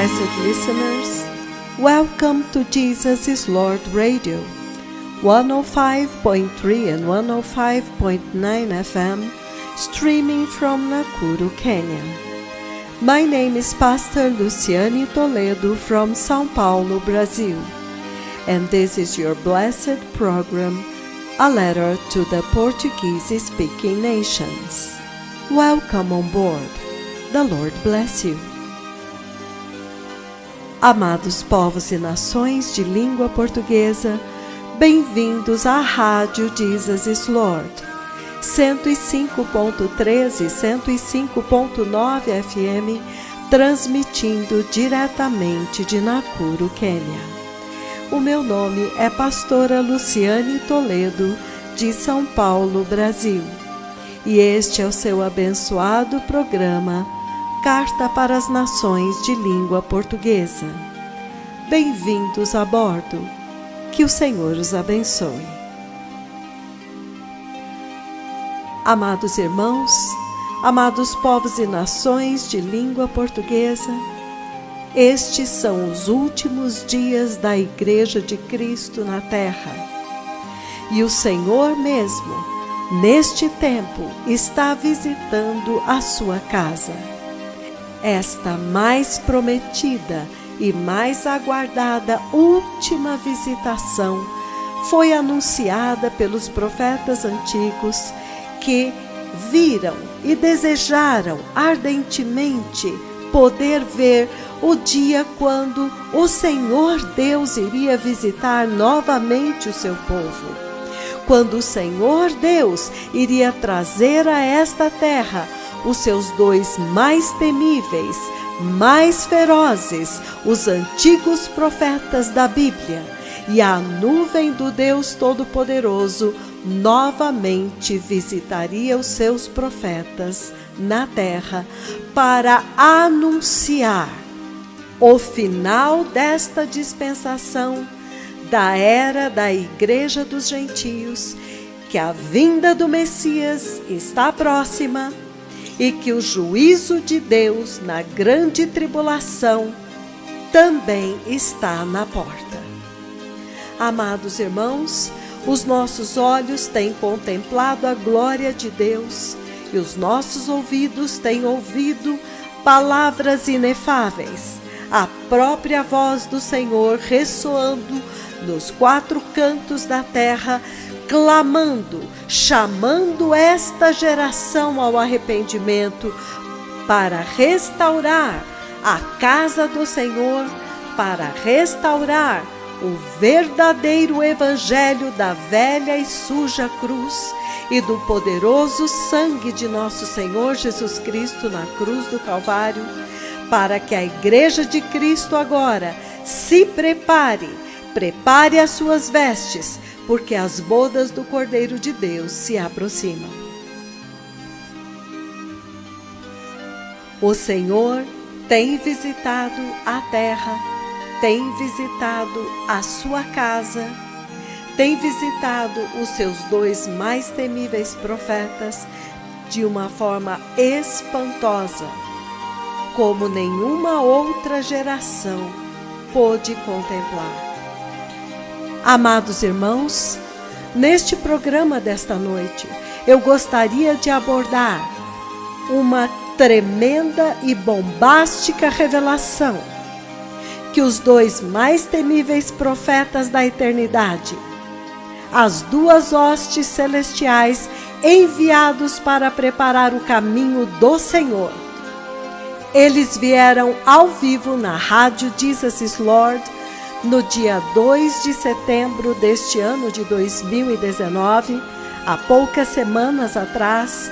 blessed listeners. Welcome to Jesus is Lord Radio, 105.3 and 105.9 FM, streaming from Nakuru, Kenya. My name is Pastor Luciane Toledo from São Paulo, Brazil, and this is your blessed program, A Letter to the Portuguese-Speaking Nations. Welcome on board. The Lord bless you. Amados povos e nações de língua portuguesa, bem-vindos à Rádio Jesus is Lord, 105.13 e 105.9 FM, transmitindo diretamente de Nakuru, Quênia. O meu nome é Pastora Luciane Toledo, de São Paulo, Brasil, e este é o seu abençoado programa Carta para as Nações de Língua Portuguesa. Bem-vindos a bordo. Que o Senhor os abençoe. Amados irmãos, amados povos e nações de língua portuguesa, estes são os últimos dias da Igreja de Cristo na Terra. E o Senhor mesmo, neste tempo, está visitando a sua casa. Esta mais prometida e mais aguardada última visitação foi anunciada pelos profetas antigos que viram e desejaram ardentemente poder ver o dia quando o Senhor Deus iria visitar novamente o seu povo. Quando o Senhor Deus iria trazer a esta terra os seus dois mais temíveis, mais ferozes, os antigos profetas da Bíblia, e a nuvem do Deus Todo-Poderoso novamente visitaria os seus profetas na terra para anunciar o final desta dispensação da era da Igreja dos Gentios, que a vinda do Messias está próxima e que o juízo de Deus na grande tribulação também está na porta. Amados irmãos, os nossos olhos têm contemplado a glória de Deus e os nossos ouvidos têm ouvido palavras inefáveis, a própria voz do Senhor ressoando nos quatro cantos da terra, clamando, chamando esta geração ao arrependimento para restaurar a casa do Senhor, para restaurar o verdadeiro evangelho da velha e suja cruz e do poderoso sangue de nosso Senhor Jesus Cristo na cruz do Calvário, para que a Igreja de Cristo agora se prepare as suas vestes, porque as bodas do Cordeiro de Deus se aproximam. O Senhor tem visitado a terra, tem visitado a sua casa, tem visitado os seus dois mais temíveis profetas de uma forma espantosa, como nenhuma outra geração pôde contemplar. Amados irmãos, neste programa desta noite, eu gostaria de abordar uma tremenda e bombástica revelação que os dois mais temíveis profetas da eternidade, as duas hostes celestiais enviados para preparar o caminho do Senhor, eles vieram ao vivo na Rádio Jesus is Lord, no dia 2 de setembro deste ano de 2019, há poucas semanas atrás,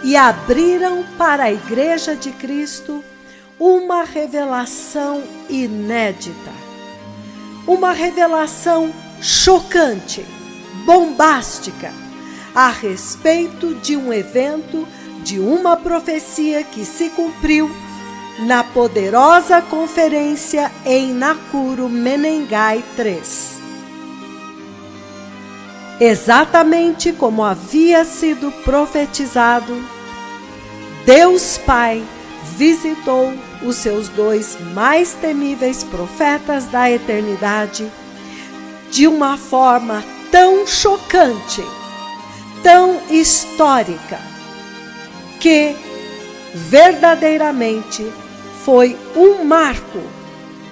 e abriram para a Igreja de Cristo uma revelação inédita, uma revelação chocante, bombástica, a respeito de um evento, de uma profecia que se cumpriu na poderosa conferência em Nakuru Menengai 3. Exatamente como havia sido profetizado, Deus Pai visitou os seus 2 mais temíveis profetas da eternidade de uma forma tão chocante, tão histórica, que verdadeiramente foi um marco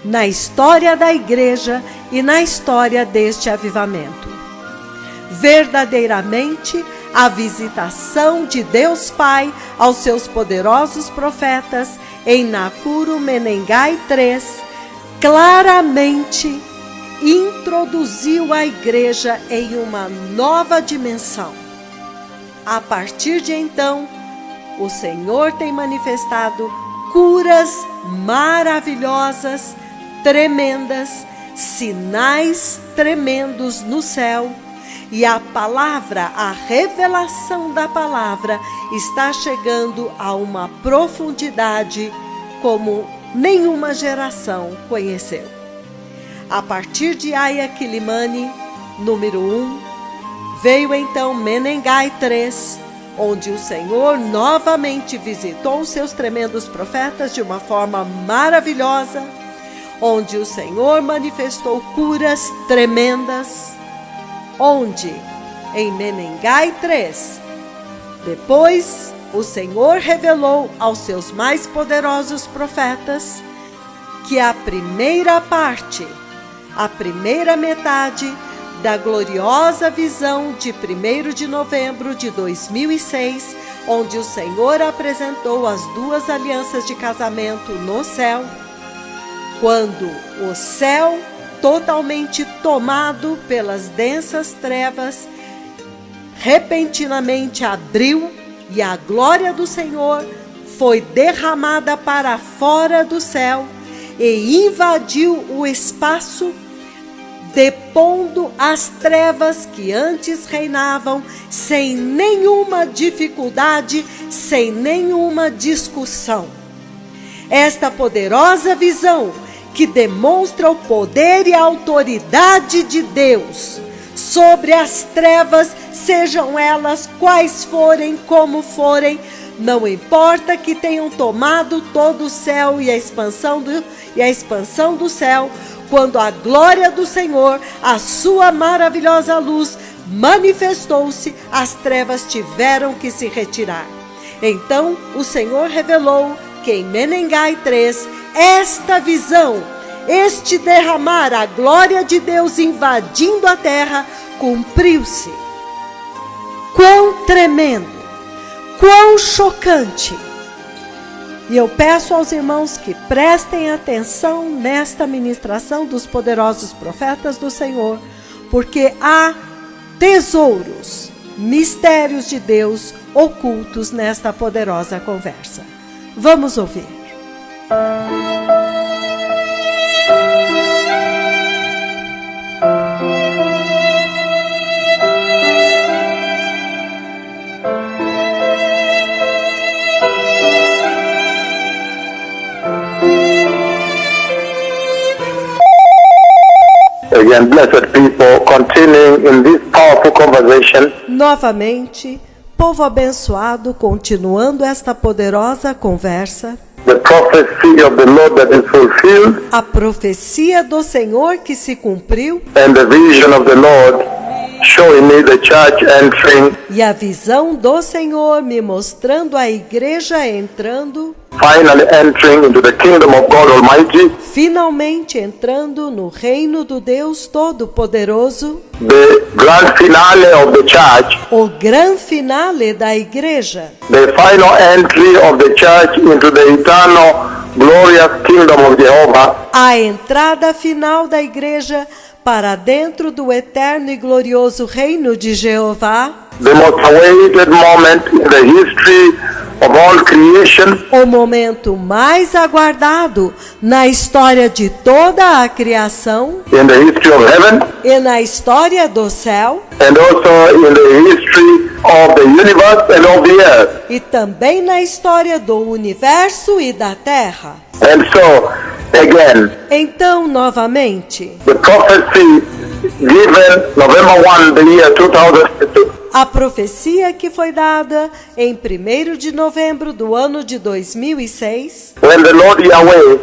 na história da igreja e na história deste avivamento. Verdadeiramente, a visitação de Deus Pai aos seus poderosos profetas em Nakuru Menengai 3 claramente introduziu a igreja em uma nova dimensão. A partir de então, o Senhor tem manifestado curas maravilhosas, tremendas, sinais tremendos no céu, e a palavra, a revelação da palavra está chegando a uma profundidade como nenhuma geração conheceu. A partir de Aya Quilimane, número 1, veio então Menengai 3, onde o Senhor novamente visitou os seus tremendos profetas de uma forma maravilhosa, onde o Senhor manifestou curas tremendas, onde em Menengai 3, depois o Senhor revelou aos seus mais poderosos profetas que a primeira parte, a primeira metade da gloriosa visão de 1º de novembro de 2006, onde o Senhor apresentou as 2 alianças de casamento no céu, quando o céu, totalmente tomado pelas densas trevas, repentinamente abriu e a glória do Senhor foi derramada para fora do céu e invadiu o espaço, depondo as trevas que antes reinavam sem nenhuma dificuldade, sem nenhuma discussão. Esta poderosa visão que demonstra o poder e a autoridade de Deus sobre as trevas, sejam elas quais forem, como forem, não importa que tenham tomado todo o céu e a expansão do céu, quando a glória do Senhor, a sua maravilhosa luz, manifestou-se, as trevas tiveram que se retirar. Então o Senhor revelou que em Menengai 3, esta visão, este derramar a glória de Deus invadindo a terra, cumpriu-se. Quão tremendo, quão chocante! E eu peço aos irmãos que prestem atenção nesta ministração dos poderosos profetas do Senhor, porque há tesouros, mistérios de Deus ocultos nesta poderosa conversa. Vamos ouvir. Again, blessed people, continuing in this powerful conversation. Novamente, povo abençoado, continuando esta poderosa conversa. The prophecy of the Lord that is fulfilled. A profecia do Senhor que se cumpriu. And the vision of the Lord showing me the church entering. E a visão do Senhor me mostrando a igreja entrando. Finally entering into the kingdom of God Almighty. Finalmente entrando no reino do Deus Todo-Poderoso. The grand finale of the church. O gran finale da igreja. The final entry of the church into the eternal glorious kingdom of Jehovah. A entrada final da igreja para dentro do eterno e glorioso reino de Jeová. The most awaited moment in the history of all creation. O momento mais aguardado na história de toda a criação. In the history of heaven. E na história do céu. And also in the history of the universe and of the earth. E também na história do universo e da terra. And so, again, então, novamente, the prophecy given November 1, the year 2002. A profecia que foi dada em 1º de novembro do ano de 2006, when the Lord Yahweh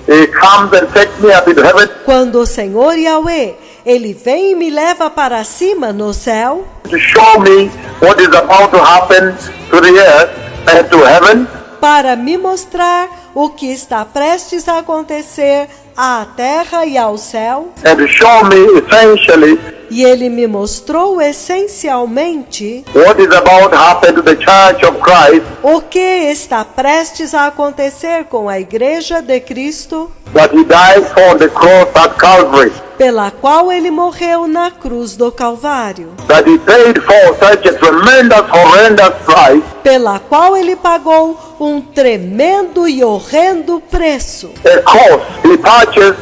he comes and takes me up in heaven quando o Senhor Yahweh, Ele vem e me leva para cima no céu, to show me what is about to happen to the earth and to heaven, para me mostrar o que está prestes a acontecer à terra e ao céu. and to show me essentially E Ele me mostrou essencialmente what is about to happen to the Church of Christ o que está prestes a acontecer com a Igreja de Cristo, that he died for the cross at Calvary, pela qual Ele morreu na cruz do Calvário, that he paid for such a tremendous, horrendous price, pela qual Ele pagou um tremendo e horrendo preço, a cost he purchased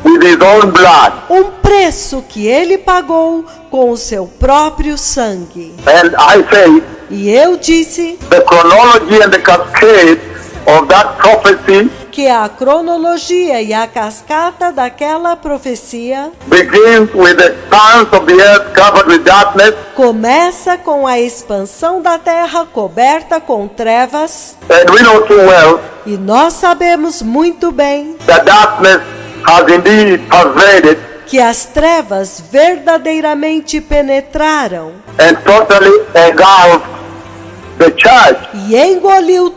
with his own blood. um preço que Ele pagou com o seu próprio sangue. And I say E eu disse the chronology and the cascade of that prophecy que a cronologia e a cascata daquela profecia begins with the expanse of the earth covered with darkness, começa com a expansão da terra coberta com trevas, and we know too well e nós sabemos muito bem that darkness has indeed pervaded que as trevas verdadeiramente penetraram and totally engulfed the church, e engoliu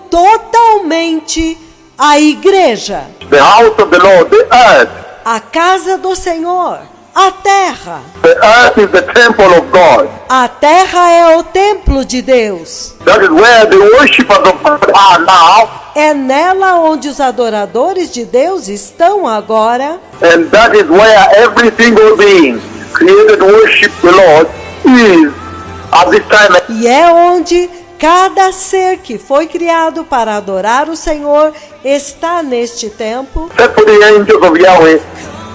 totalmente a igreja, the house of the Lord, the earth. a casa do Senhor, a terra. The earth is the temple of God. A terra é o templo de Deus. That is where the worshippers of God are now, É nela onde os adoradores de Deus estão agora. and that is where every single being created to worship the Lord is at this time. E é onde cada ser que foi criado para adorar o Senhor está neste tempo, Except for the angels of Yahweh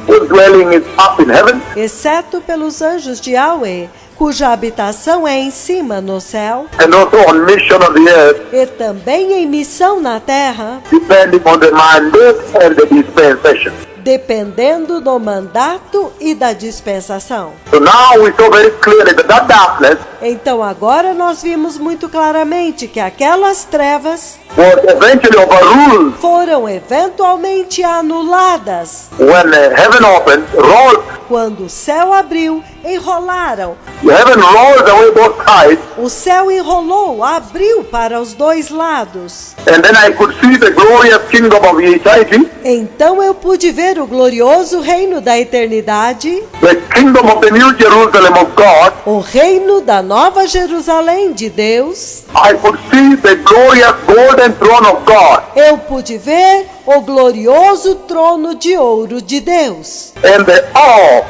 whose dwelling is up in heaven, exceto pelos anjos de Yahweh, cuja habitação é em cima no céu, and also on mission of the earth, e também em missão na terra, depending on the mandate and the dispensation. dependendo do mandato e da dispensação. So now we saw very clearly that that darkness Então agora nós vimos muito claramente que aquelas trevas was eventually overruled foram eventualmente anuladas. when heaven opened, rolled, Quando o céu abriu, enrolaram. heaven rolled away both sides, O céu enrolou, abriu para os dois lados. and then I could see the glorious kingdom of eternity, Então eu pude ver o glorioso reino da eternidade, the kingdom of the New Jerusalem of God. o reino da Nova Jerusalém de Deus. I could see the glorious golden throne of God, Eu pude ver o glorioso trono de ouro de Deus. and the awe,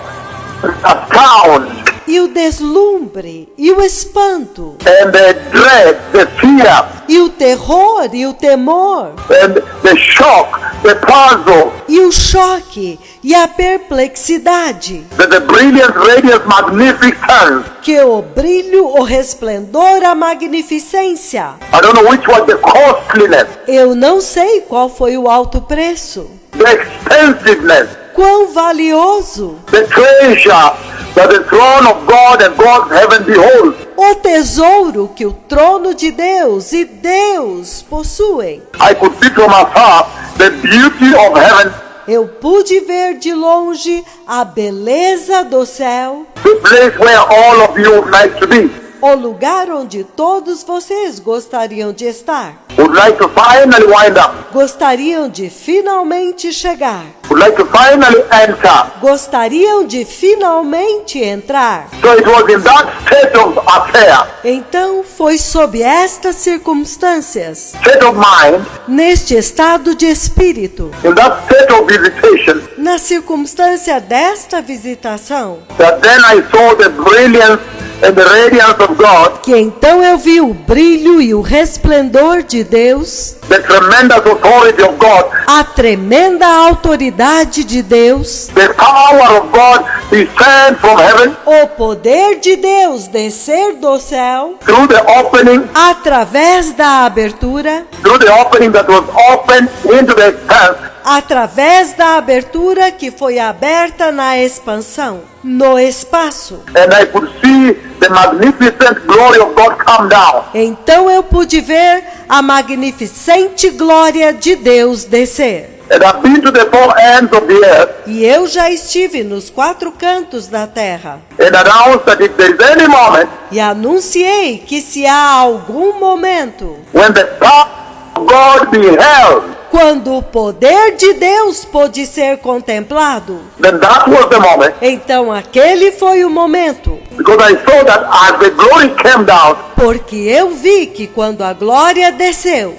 the sound, E o deslumbre, e o espanto, and the dread, the fear, e o terror, e o temor, and the shock, the puzzle, e o choque, e a perplexidade, the brilliant, radiant, magnificence. que o brilho, o resplendor, a magnificência. I don't know which was the costliness, Eu não sei qual foi o alto preço, the expensiveness, quão valioso, the treasure that the throne of God and God's heaven beholds. o tesouro que o trono de Deus e Deus possuem. I could see from afar the beauty of heaven, Eu pude ver de longe a beleza do céu, the place where all of you would like to be, o lugar onde todos vocês gostariam de estar. would like to finally wind up, Gostariam de finalmente chegar. would like to finally enter. Gostariam de finalmente entrar. So it was in that state of affair, Então foi sob estas circunstâncias, state of mind, neste estado de espírito, in that state of visitation, na circunstância desta visitação, that then I saw the brilliance and the radiance of God, que então eu vi o brilho e o resplendor de Deus, the tremendous authority of God, a tremenda autoridade de Deus, the power of God descend from heaven o poder de Deus descer do céu, through the opening, através da abertura, through the opening that was opened into the expanse através da abertura que foi aberta na expansão, no espaço. And I could see the magnificent glory of God come down. Então eu pude ver a magnificente glória de Deus descer. And I've been to the four ends of the earth E eu já estive nos 4 cantos da terra. and announced that if there is any moment E anunciei que se há algum momento, when the power of God beheld, quando o poder de Deus pôde ser contemplado, then that was the moment. então aquele foi o momento. Because I saw that as the glory came down, Porque eu vi que quando a glória desceu,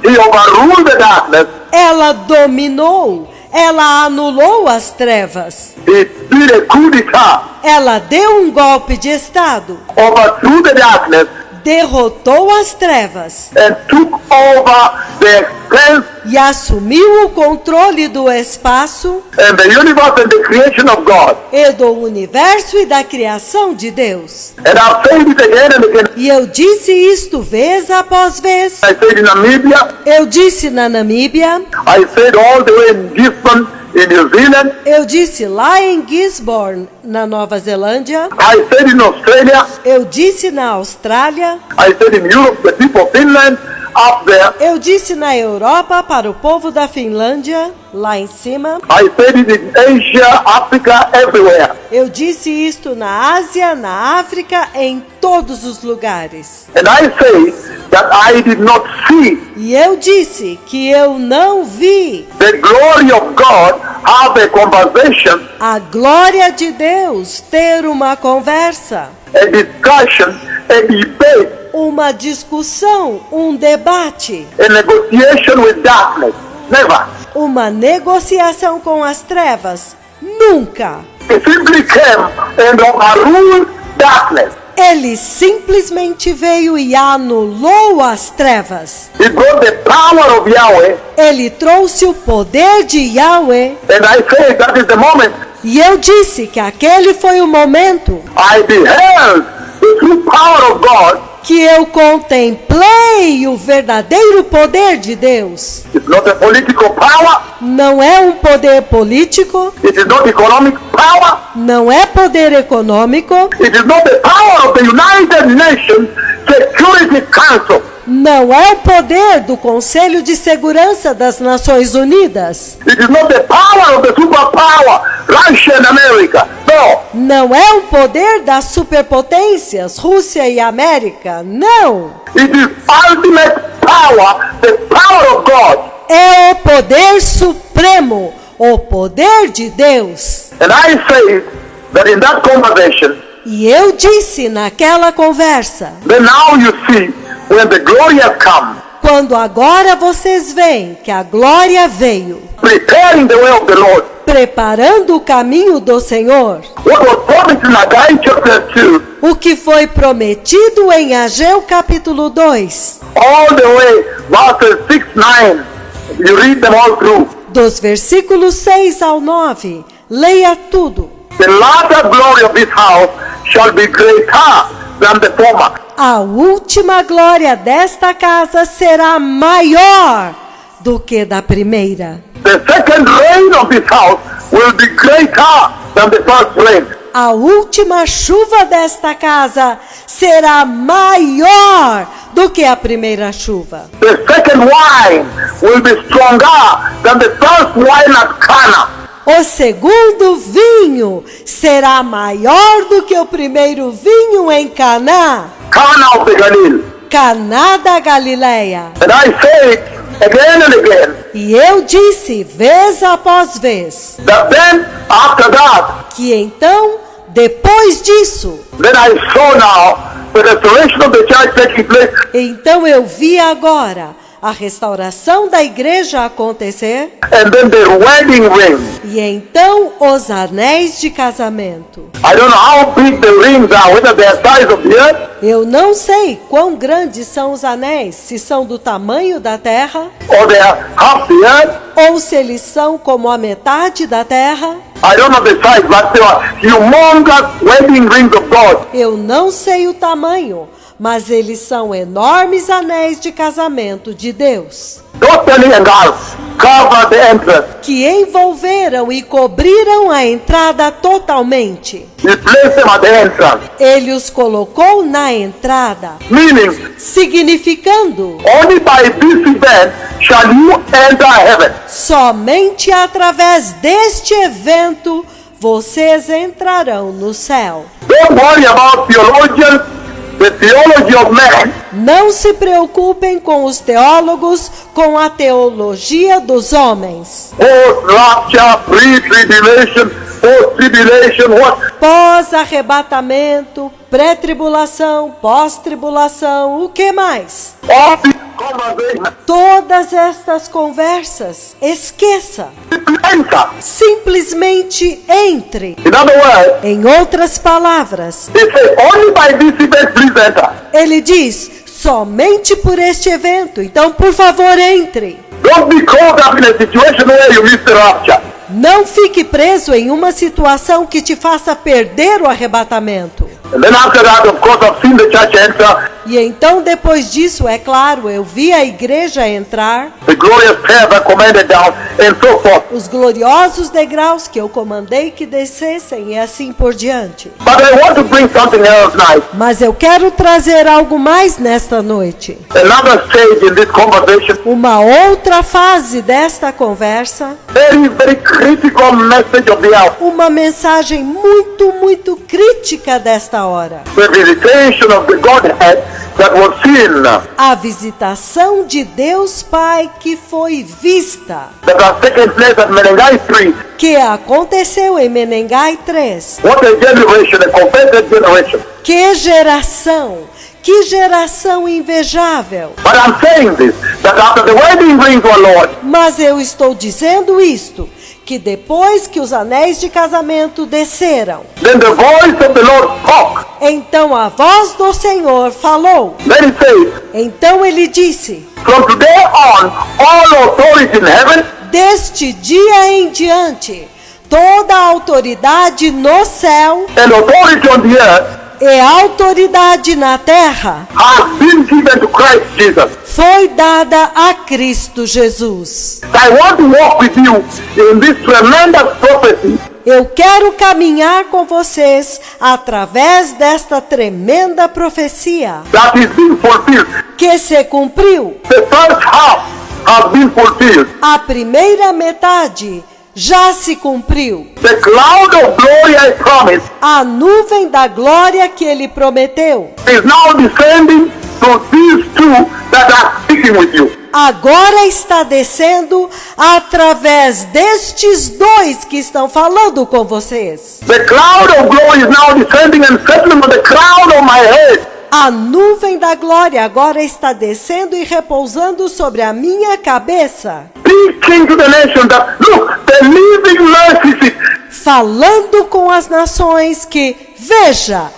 he overruled the darkness. ela dominou, ela anulou as trevas. He did a coup d'etat, Ela deu um golpe de estado, overthrew the darkness, derrotou as trevas and took over the expense e assumiu o controle do espaço and the universe and the creation of God. e do universo e da criação de Deus. And I've said it again and again. E eu disse isto vez após vez. I said in Namibia, Eu disse na Namíbia, I said all the way in Gisborne, in New Zealand, eu disse lá em Gisborne, na Nova Zelândia, I said in Australia, eu disse na Austrália, I said in Europe, the people of Finland, up there, eu disse na Europa para o povo da Finlândia, lá em cima, I said it in Asia, Africa, everywhere. eu disse isto na Ásia, na África, em todos os lugares. And I say that I did not see E eu disse que eu não vi the glory of God have a conversation, a glória de Deus ter uma conversa, a discussion, a debate, uma discussão, um debate, a negotiation with darkness. Never. uma negociação com as trevas. Nunca. It simply came and overruled darkness. Ele simplesmente veio e anulou as trevas. He brought the power of Yahweh, Ele trouxe o poder de Yahweh. and I say that is the moment E eu disse que aquele foi o momento I beheld the true power of God. que eu contemplei o verdadeiro poder de Deus. It's not a political power. Não é um poder político, It is not economic power. não é poder econômico, It is not the power of the United Nations Security Council. não é o poder do Conselho de Segurança das Nações Unidas, It is not the power of the superpower, Russia and America. No. não é o poder das superpotências, Rússia e América, não. It is ultimate power, the power of God. É o poder supremo, o poder de Deus. And I say that in that conversation, E eu disse naquela conversa, then now you see when the glory has come, quando agora vocês veem que a glória veio, preparing the way of the Lord. preparando o caminho do Senhor, What was promised in Haggai chapter 2, o que foi prometido em Ageu capítulo 2, all the way, verses 6, 9, you read them all through. dos versículos 6 ao 9, leia tudo. The latter glory of this house shall be greater than the former. A última glória desta casa será maior do que da primeira. The second rain of this house will be greater than the first rain. A última chuva desta casa será maior do que a primeira chuva. The second wine will be stronger than the first wine at Cana. O segundo vinho será maior do que o primeiro vinho em Caná, Cana of the Galilee. Caná da Galileia. And I say it again and again, E eu disse vez após vez that then after that, que então, depois disso, then I saw now the restoration of the church taking place. então eu vi agora a restauração da igreja acontecer And then the wedding ring. e então os anéis de casamento. I don't know how big the rings are, whether they are size of the earth Eu não sei quão grandes são os anéis, se são do tamanho da terra or they are half the earth. ou se eles são como a metade da terra. I don't know the size, but they are humongous wedding rings of God. Eu não sei o tamanho, mas eles são enormes anéis de casamento de Deus. Totally engulfed, covered the entrance. que envolveram e cobriram a entrada totalmente. He placed them at the entrance. Ele os colocou na entrada, Meaning, significando: only by this event shall you enter heaven. somente através deste evento vocês entrarão no céu. Don't worry about theologians, the theology of man. Não se preocupem com os teólogos, com a teologia dos homens. Post-rapture, pre-tribulation, post-tribulation, what? Pós-arrebatamento, pré-tribulação, pós-tribulação, o que mais? All these conversations. Todas estas conversas, esqueça. Enter. Simplesmente entre. In other words, Em outras palavras, he said, only by this event please enter. ele diz: somente por este evento, então por favor entre. Don't be caught up in a situation where you miss the rapture. Não fique preso em uma situação que te faça perder o arrebatamento. And then after that, of course, I've seen the church enter. E então, depois disso, é claro, eu vi a igreja entrar, The glorious stairs are commanded down, and so forth. os gloriosos degraus que eu comandei que descessem e assim por diante. But I want to bring something else now. Mas eu quero trazer algo mais nesta noite. Another stage in this conversation. Uma outra fase desta conversa, Very, very critical message of the hour. uma mensagem muito, muito crítica desta hora. The visitation of the Godhead that was seen, A visitação de Deus Pai que foi vista, that has taken place at Menengai 3. que aconteceu em Menengai 3. What a generation, a confessed generation. Que geração! Que geração invejável! But I'm saying this, that after the wedding rings were Lord, Mas eu estou dizendo isto, que depois que os anéis de casamento desceram, then the voice of the Lord spoke. então a voz do Senhor falou. Then he says, Então ele disse: from today on, all authority in heaven deste dia em diante, toda a autoridade no céu and authority on the earth e autoridade na terra has been given to Christ Jesus. foi dada a Cristo Jesus. I want to walk with you in this tremendous prophecy Eu quero caminhar com vocês através desta tremenda profecia that is being fulfilled. que se cumpriu. The first half has been fulfilled. A primeira metade já se cumpriu. The cloud of glory I promised A nuvem da glória que ele prometeu is now descending to these two that are speaking with you. agora está descendo através destes dois que estão falando com vocês. The cloud of glory is now descending and settling on the crown of my head. A nuvem da glória agora está descendo e repousando sobre a minha cabeça, Preaching to the nation that, look, the living mercy seat. falando com as nações que, veja,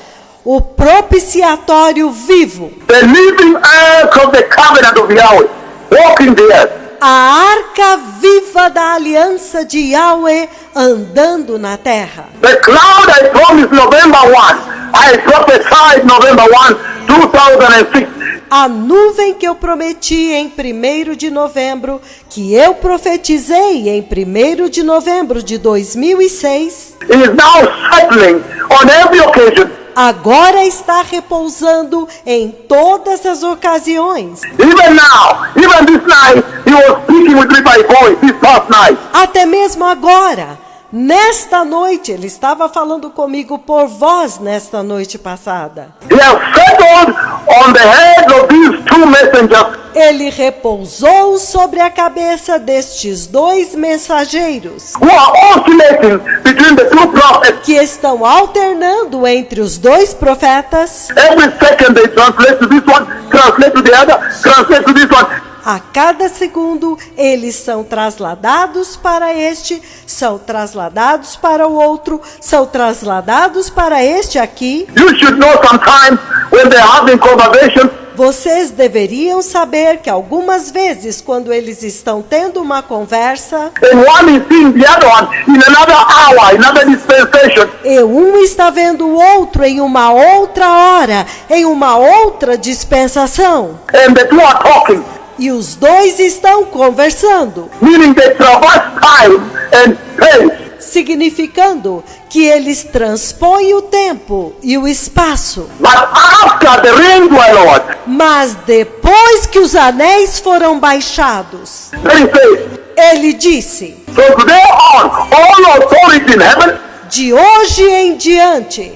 o propiciatório vivo, The living ark of the covenant of Yahweh, walking the earth. a arca viva da aliança de Yahweh andando na terra. The cloud I promised November 1. I prophesied November 1, 2006. A nuvem que eu prometi em 1º de novembro, que eu profetizei em 1º de novembro de 2006, Is now settling on every occasion. agora está repousando em todas as ocasiões. Even now, even this night, he was speaking with me by voice this past night. Até mesmo agora, nesta noite, ele estava falando comigo por voz nesta noite passada. He has settled on the heads of these two messengers. Ele repousou sobre a cabeça destes dois mensageiros, Who are oscillating between the two prophets. que estão alternando entre os dois profetas. Every second they translate to this one, translate to the other, translate to this one. A cada segundo, eles são trasladados para este, são trasladados para o outro, são trasladados para este aqui. You should know sometimes when they're having conversations, Vocês deveriam saber que algumas vezes, quando eles estão tendo uma conversa, and one is seeing the other one in another hour, another dispensation. e um está vendo o outro em uma outra hora, em uma outra dispensação. And the two are talking. E os dois estão conversando, meaning they traverse time and space. significando que eles transpõem o tempo e o espaço. But after the rings were lowered, Mas depois que os anéis foram baixados, then he says, ele disse: from today on, all authority in heaven de hoje em diante,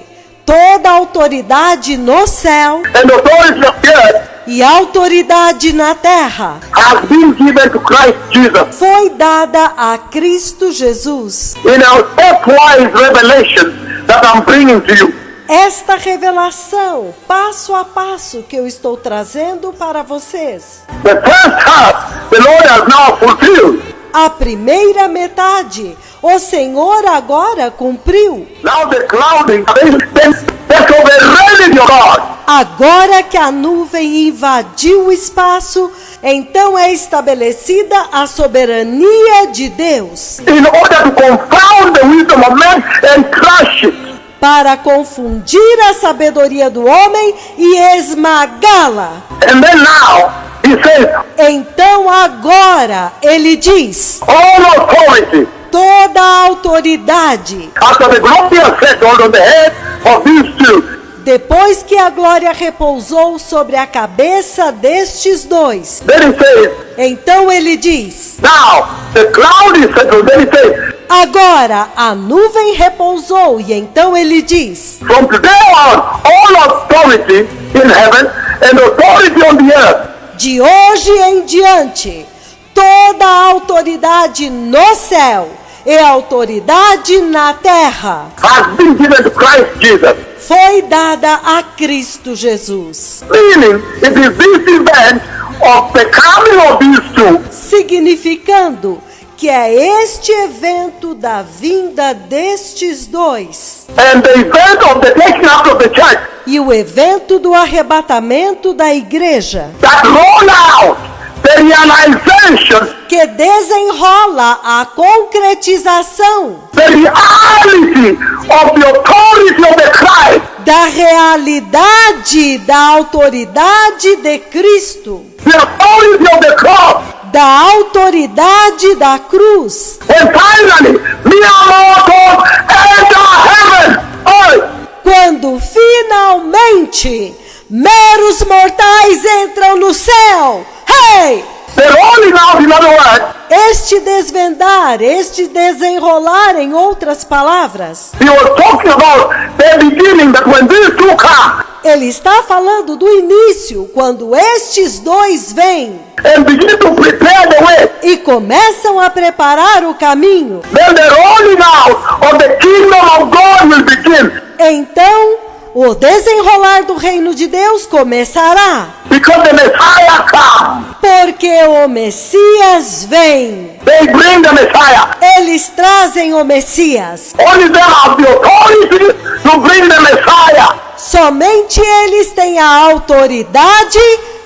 toda autoridade no céu and authority on the earth e autoridade na terra has been given to Christ Jesus. foi dada a Cristo Jesus. In our stepwise revelation that I'm bringing to you, Esta revelação, passo a passo, que eu estou trazendo para vocês. the first half the Lord has now fulfilled. A primeira metade, o Senhor agora cumpriu. Now the clouding, the sovereignty of God. Agora que a nuvem invadiu o espaço, então é estabelecida a soberania de Deus In order to confound the wisdom of man and crush it. para confundir a sabedoria do homem e esmagá-la. And then now, he says, Então agora ele diz: all authority, toda a autoridade, after the glory has settled on the head of these two, depois que a glória repousou sobre a cabeça destes dois, then he says, então ele diz: now the cloud is settled. Then he says, agora a nuvem repousou, e então ele diz: from today on, all authority in heaven and authority on the earth de hoje em diante, toda a autoridade no céu e a autoridade na terra has been given to Christ Jesus. foi dada a Cristo Jesus. Meaning, it is this event of the coming of these two Significando que é este evento da vinda destes dois and the event of the taking up of the church e o evento do arrebatamento da igreja, that roll out the realization, que desenrola a concretização the reality of the authority of the Christ, da realidade da autoridade de Cristo, the authority of the cross, da autoridade da cruz. and finally, mere mortals enter heaven. Oh, Quando finalmente meros mortais entram no céu. Hey! the rolling out, in other words, Este desvendar, este desenrolar, em outras palavras, he was talking about the beginning, that when these two come ele está falando do início, quando estes dois vêm and begin to prepare the way, e começam a preparar o caminho, then the rolling out of the kingdom of God will begin. então o desenrolar do reino de Deus começará. Because the Messiah comes. Porque o Messias vem. They bring the Messiah. Eles trazem o Messias. Only them have the authority to bring the Messiah. Somente eles têm a autoridade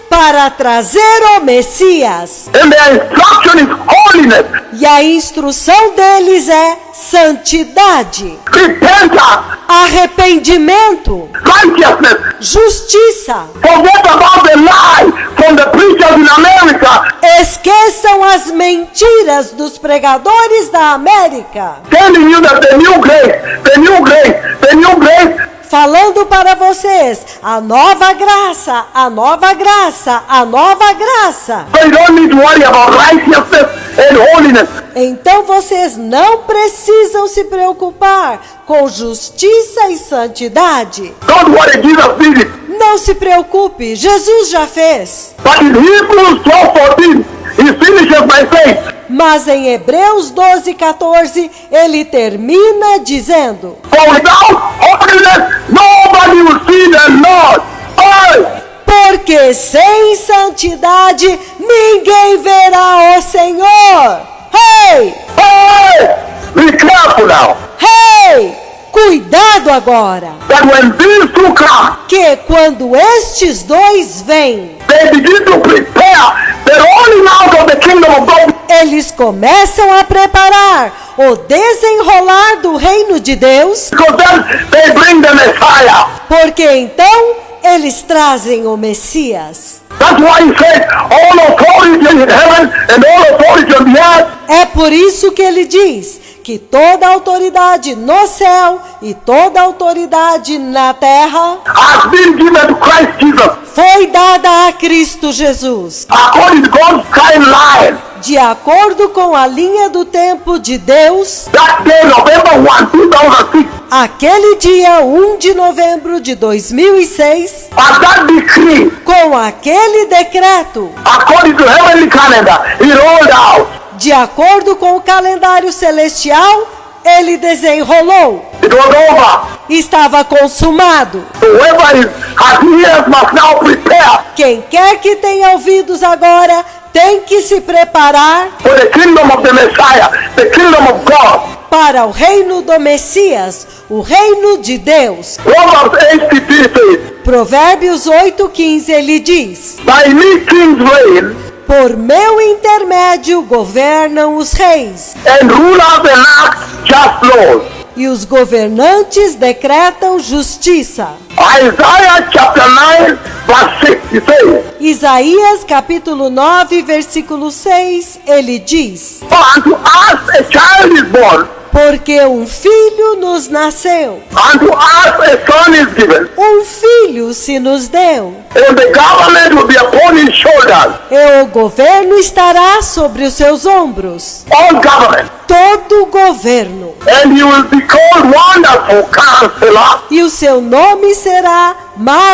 para trazer o Messias. And their instruction is holiness, E a instrução deles é santidade, repentance, arrependimento, righteousness. justiça. Forget about the lie from the preachers in America, Esqueçam as mentiras dos pregadores da América, telling you that the new grace, the new grace, the new grace, falando para vocês a nova graça, a nova graça, a nova graça. so you don't need to worry about righteousness and holiness. Então vocês não precisam se preocupar com justiça e santidade. Don't worry, Jesus did it. Não se preocupe, Jesus já fez. But in Hebrews 12:14, he finishes by saying, Mas em Hebreus 12:14, ele termina dizendo: for without holiness, nobody will see the Lord. Oh! porque sem santidade ninguém verá o Senhor. Hey! Hey! Be careful now. Hey! Cuidado agora, That when these two come, que quando estes dois vêm, they begin to prepare the rolling out of the kingdom of God. eles começam a preparar o desenrolar do reino de Deus, Because then they bring the Messiah. porque então Eles trazem o Messias. That's why he said, all authority in heaven and all authority on the earth. É por isso que ele diz que toda autoridade no céu e toda autoridade na terra Has been given to Christ Jesus. foi dada a Cristo Jesus. According to God's timeline, De acordo com a linha do tempo de Deus, that day, November 1, 2006, aquele dia 1 de novembro de 2006, at that decree, com aquele decreto, according to heavenly calendar, he rolled out. de acordo com o calendário celestial, ele desenrolou. It was over. Estava consumado. Whoever has ears must now prepare Quem quer que tenha ouvidos agora, tem que se preparar for the kingdom of the Messiah, the kingdom of God. para o reino do Messias, o reino de Deus. Proverbs 8:15 says, Provérbios 8:15 ele diz: by me kings reign, por meu intermédio governam os reis, and rulers enact just laws. e os governantes decretam justiça. Isaiah chapter 9 verse 6, he says, Isaías capítulo 9, versículo 6, ele diz: for unto us a child is born, porque um filho nos nasceu, unto us a son is given, um filho se nos deu, and the government will be upon his shoulders. e o governo estará sobre os seus ombros. All government. Todo governo. And he will be called Wonderful Counselor, E o seu nome será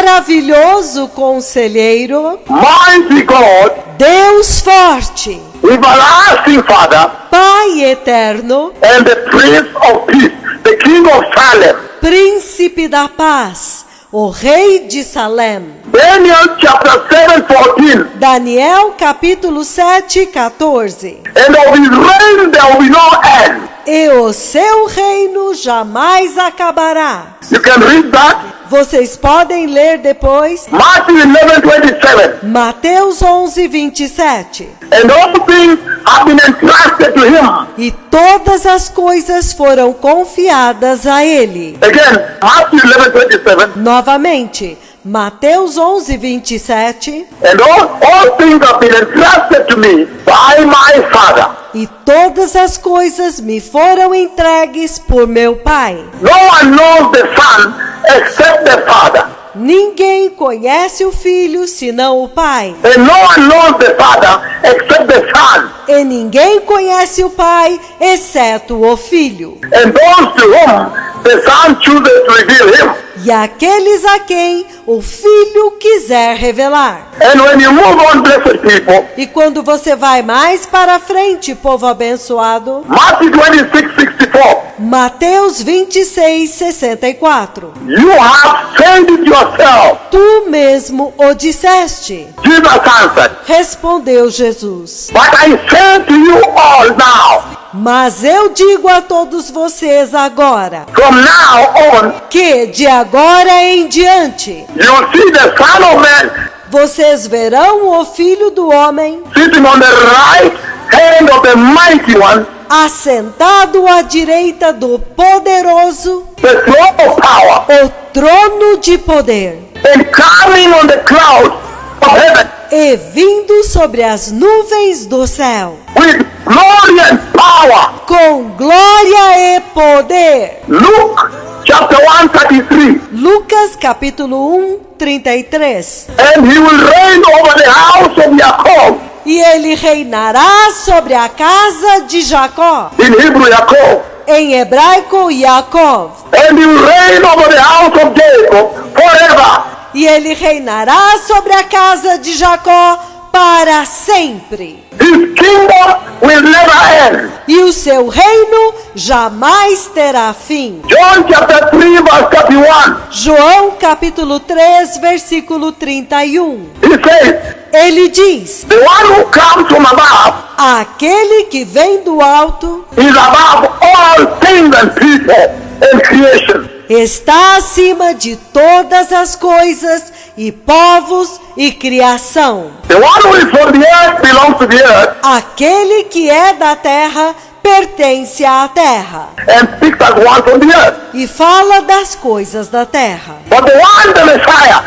Maravilhoso Conselheiro, Mighty God, Deus Forte, Everlasting Father, Pai Eterno, and the Prince of Peace, the King of Salem. Príncipe da Paz, o Rei de Salem. Daniel chapter 7:14. Daniel capítulo 7, 14. And of his reign there will be no end. E o seu reino jamais acabará. You can read that. Vocês podem ler depois Matthew 11:27. Mateus 11, 27. And all things have been entrusted to him. E todas as coisas foram confiadas a ele. Again, Matthew 11:27. Novamente, Mateus 11, 27. And all things have been entrusted to me by my Father. E todas as coisas me foram entregues por meu Pai. No one knows the Son except the Father. Ninguém conhece o Filho senão o Pai. And no one knows the Father except the Son. E ninguém conhece o Pai exceto o Filho. And those to whom the Son chooses to reveal him. E aqueles a quem o Filho quiser revelar. And when you move on, blessed people, E quando você vai mais para frente, povo abençoado, Matthew 26:64, Mateus 26, 64. you have said it yourself. Tu mesmo o disseste, Jesus answered, respondeu Jesus. but I say to you all now, Mas eu digo a todos vocês agora, from now on, que de agora em diante, you'll see the Son of Man vocês verão o Filho do Homem sitting on the right hand of the Mighty One, assentado à direita do Poderoso, the throne of power, o trono de poder, and coming on the clouds of heaven e vindo sobre as nuvens do céu, with glory and power. com glória e poder. Luke chapter 1:33. Lucas capítulo 1, 33. And he will reign over the house of Jacob. E ele reinará sobre a casa de Jacó, In Hebrew, Jacob. em hebraico Yaakov. And he will reign over the house of Jacob forever. E ele reinará sobre a casa de Jacó para sempre. His kingdom will never end. E o seu reino jamais terá fim. John chapter 3 verse 31. João capítulo 3, versículo 31. He says, Ele diz: the one who comes from above aquele que vem do alto is above all things and people and creation. está acima de todas as coisas e povos e criação. The one who is from the earth belongs to the earth Aquele que é da terra pertence à terra and speaks as one from the earth. e fala das coisas da terra. But the one, the Messiah,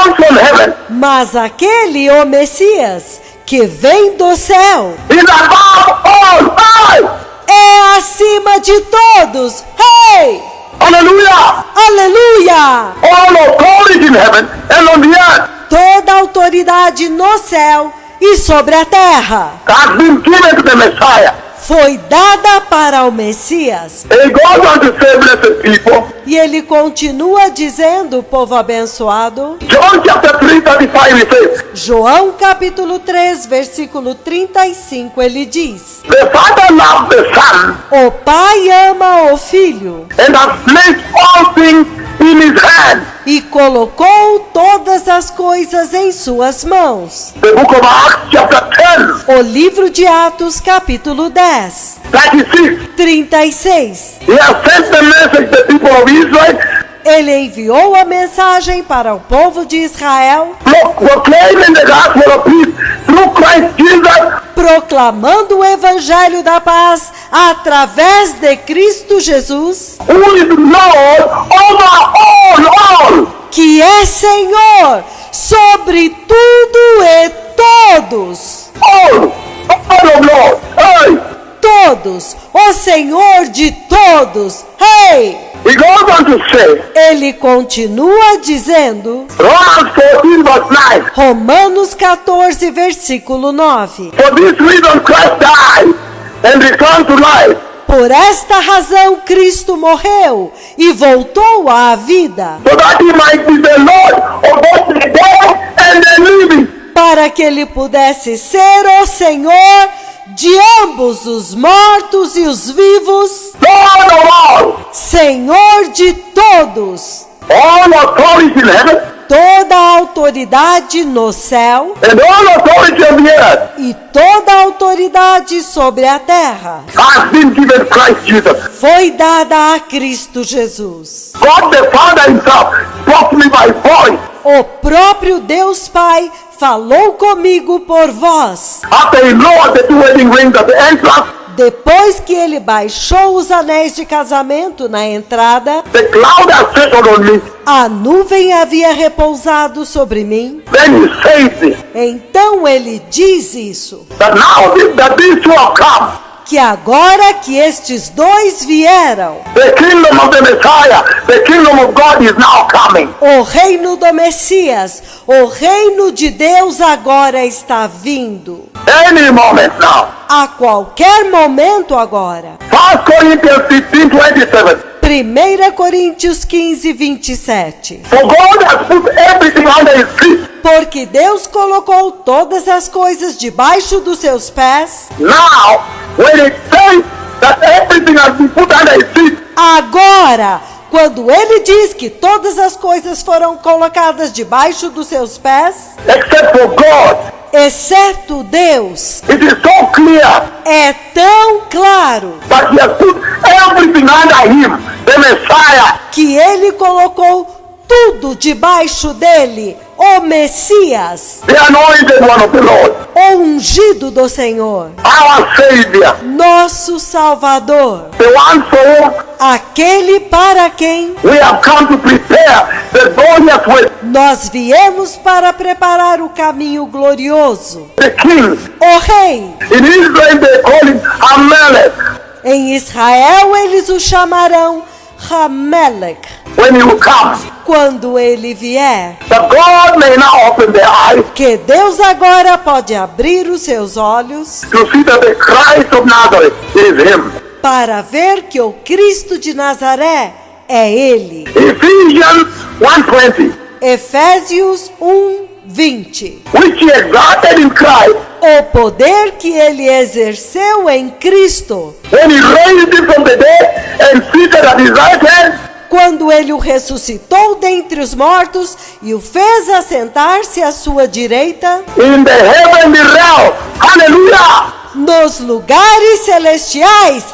comes from heaven Mas aquele, o Messias, que vem do céu, is above all. Hey! é acima de todos. Hey! Hallelujah! Aleluia! All authority in heaven and on the earth Toda autoridade no céu e sobre a terra has been given to the Messiah. foi dada para o Messias. He goes on to say, blessed people, E ele continua dizendo, povo abençoado, John chapter 3:35, he says, João capítulo 3, versículo 35, ele diz: the Father loves the Son O Pai ama o Filho and has placed all things in his hand. e colocou todas as coisas em suas mãos. The book of Acts chapter 10, O livro de Atos capítulo 10, 36. 36. He has sent the message to the people of Israel, Ele enviou a mensagem para o povo de Israel, proclaiming the gospel of peace through Christ Jesus, proclamando o evangelho da paz através de Cristo Jesus, who is Lord over all. que é Senhor sobre tudo e todos. All of Lord. Hey! Todos, o Senhor de todos. Hey! He goes on to say, Ele continua dizendo, Romans 14 verse 9, Romanos 14, versículo 9. for this reason Christ died and returned to life, Por esta razão Cristo morreu e voltou à vida, so that he might be the Lord of both the dead and the living. para que ele pudesse ser o Senhor de ambos os mortos e os vivos, Lord of all, Senhor de todos. all authority in heaven Toda a autoridade no céu and all authority on the earth e toda a autoridade sobre a terra has been given Christ Jesus. foi dada a Cristo Jesus. God the Father himself spoke to me by voice O próprio Deus Pai falou comigo por voz, after he lowered the two wedding rings at the entrance. depois que ele baixou os anéis de casamento na entrada. The cloud has settled on me. A nuvem havia repousado sobre mim. Then he says this, Então ele diz isso, that now that these two have come, que agora que estes dois vieram, the kingdom of the Messiah, the kingdom of God is now coming. o reino do Messias, o reino de Deus agora está vindo. Any moment now. A qualquer momento agora. 1 Corinthians 15:27. 1 Coríntios 15, 27. For God has put everything under his feet. Porque Deus colocou todas as coisas debaixo dos seus pés. Now, when it says that everything has been put under his feet, Agora, quando ele diz que todas as coisas foram colocadas debaixo dos seus pés, except for God, exceto Deus, it is so clear é tão claro that he has put everything under him, the Messiah. que ele colocou tudo debaixo dele, o Messias, The anointed one of the Lord, o ungido do Senhor, our Savior, nosso Salvador, the one for whom aquele para quem we have come to prepare the glorious way, nós viemos para preparar o caminho glorioso. the King. O Rei. In Israel they call him Amalek. Em Israel eles o chamarão Hamelech, When he will come, quando ele vier. that God may now open their eyes Que Deus agora pode abrir os seus olhos to see that the Christ of Nazareth is him. para ver que o Cristo de Nazaré é ele. Ephesians 1:20, Efésios 1:20. which he exalted in Christ O poder que ele exerceu em Cristo, when he raised him from the dead and seated at his right hand quando ele o ressuscitou dentre os mortos e o fez assentar-se à sua direita in the heavenly realm. Hallelujah! nos lugares celestiais.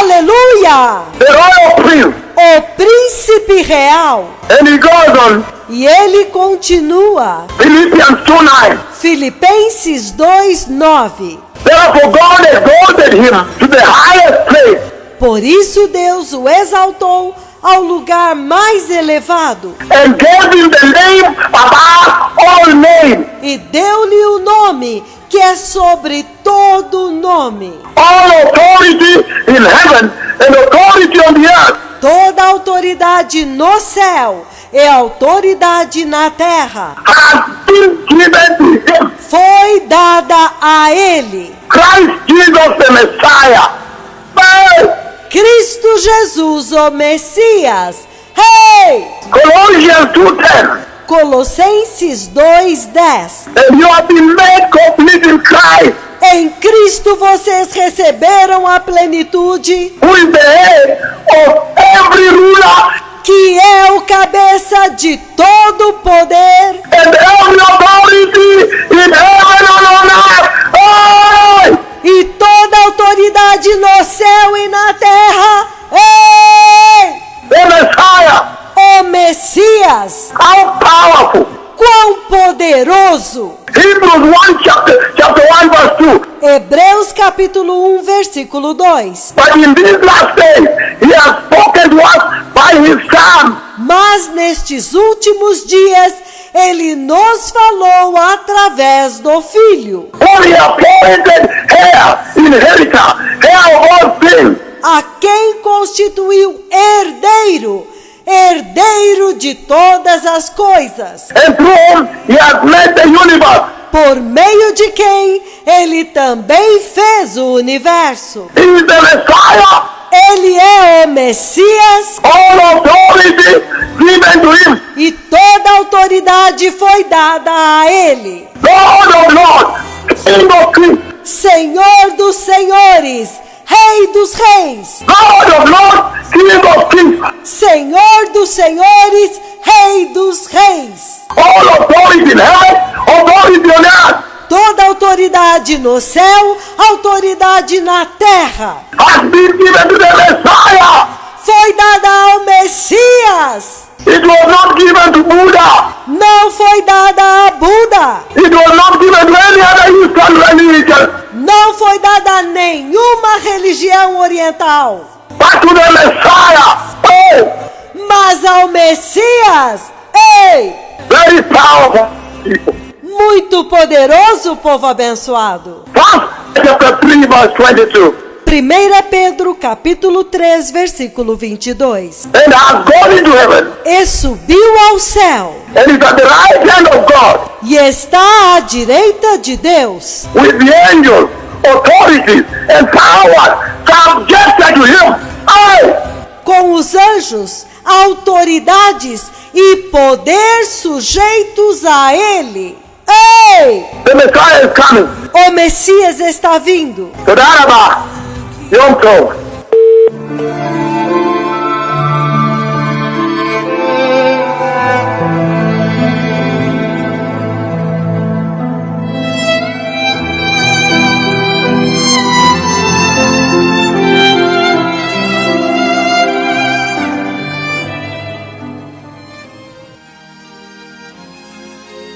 Aleluia! The royal prince. O príncipe real. And he goes on, E ele continua. Philippians 2:9. Filipenses 2:9. Therefore God exalted him to the highest place Por isso Deus o exaltou ao lugar mais elevado and gave him the name above all names. e deu-lhe o nome que é sobre todo nome. All authority in heaven and authority on the earth Toda autoridade no céu e autoridade na terra has been given to him. foi dada a ele. Christ Jesus the Messiah. Cristo Jesus, o Messias. Hey! Colossians 2:10. Colossenses 2:10. And you have been made complete in Christ, Em Cristo vocês receberam a plenitude, who is the head of every ruler que é o cabeça de todo poder and every authority in heaven and on earth. Oh! e toda autoridade no céu e na terra. Ei! The Messiah. O Messias, How powerful. quão poderoso! Hebrews 1 chapter 1 verse 2. Hebreus capítulo 1, versículo 2. But in these last days, he has spoken to us by his Son. Mas nestes últimos dias, ele nos falou através do Filho, Who he appointed heir, inheritor, heir of all things, a quem constituiu herdeiro de todas as coisas, and through whom he has made the universe. por meio de quem ele também fez o universo. He is the Messiah. Ele é o Messias All authority given to him. e toda autoridade foi dada a ele. Lord of lords, King of kings. Senhor dos senhores, Rei dos reis, Lord of lords, King of kings. Senhor dos senhores, Rei dos reis. All authority in heaven, authority on earth Toda autoridade no céu, autoridade na terra, has been given to the Messiah. foi dada ao Messias. It was not given to Buddha. Não foi dada a Buda. It was not given to any other Eastern religion. Não foi dada a nenhuma religião oriental. But to the Messiah. Oh, Mas ao Messias, ei, very powerful people. muito poderoso, povo abençoado. First chapter 3 verse 22. 1 Pedro capítulo 3, versículo 22. And has gone into heaven. E subiu ao céu, And is at the right hand of God. e está à direita de Deus, With the angels, authorities, and powers subjected to him. Oh, com os anjos, autoridades e poder sujeitos a ele. Ei! the Messiah is coming. O Messias está vindo. Todaraba, Yom Tov.